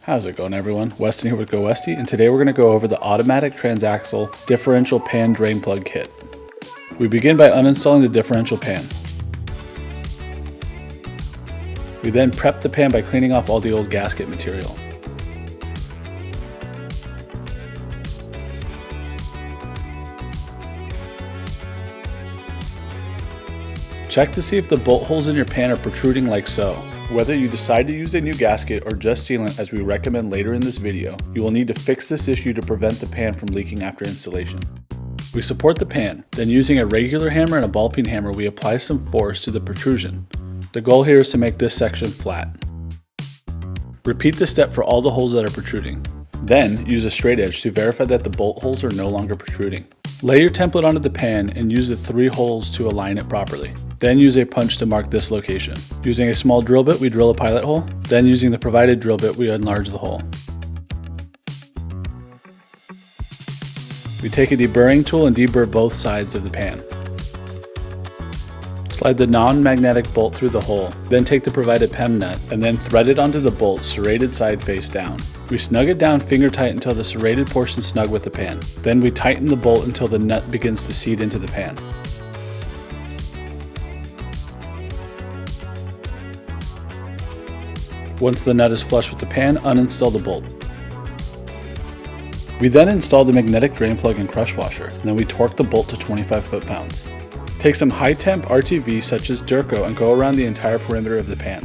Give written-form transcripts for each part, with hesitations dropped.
How's it going, everyone? Weston here with GoWesty, and today we're going to go over the automatic transaxle differential pan drain plug kit. We begin by uninstalling the differential pan. We then prep the pan by cleaning off all the old gasket material. Check to see if the bolt holes in your pan are protruding like so. Whether you decide to use a new gasket or just sealant as we recommend later in this video, you will need to fix this issue to prevent the pan from leaking after installation. We support the pan, then using a regular hammer and a ball peen hammer we apply some force to the protrusion. The goal here is to make this section flat. Repeat this step for all the holes that are protruding. Then use a straight edge to verify that the bolt holes are no longer protruding. Lay your template onto the pan and use the 3 holes to align it properly. Then use a punch to mark this location. Using a small drill bit, we drill a pilot hole. Then using the provided drill bit, we enlarge the hole. We take a deburring tool and deburr both sides of the pan. Slide the non-magnetic bolt through the hole, then take the provided PEM nut and then thread it onto the bolt serrated side face down. We snug it down finger tight until the serrated portion is snug with the pan. Then we tighten the bolt until the nut begins to seat into the pan. Once the nut is flush with the pan, uninstall the bolt. We then install the magnetic drain plug and crush washer, and then we torque the bolt to 25 foot-pounds. Take some high-temp RTV such as Durco and go around the entire perimeter of the pan.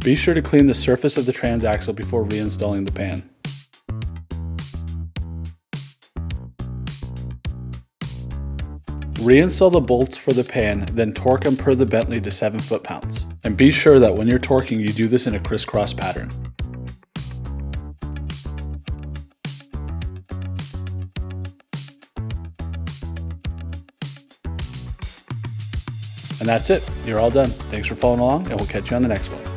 Be sure to clean the surface of the transaxle before reinstalling the pan. Reinstall the bolts for the pan, then torque them per the Bentley to 7 foot-pounds. And be sure that when you're torquing, you do this in a crisscross pattern. And that's it. You're all done. Thanks for following along, and we'll catch you on the next one.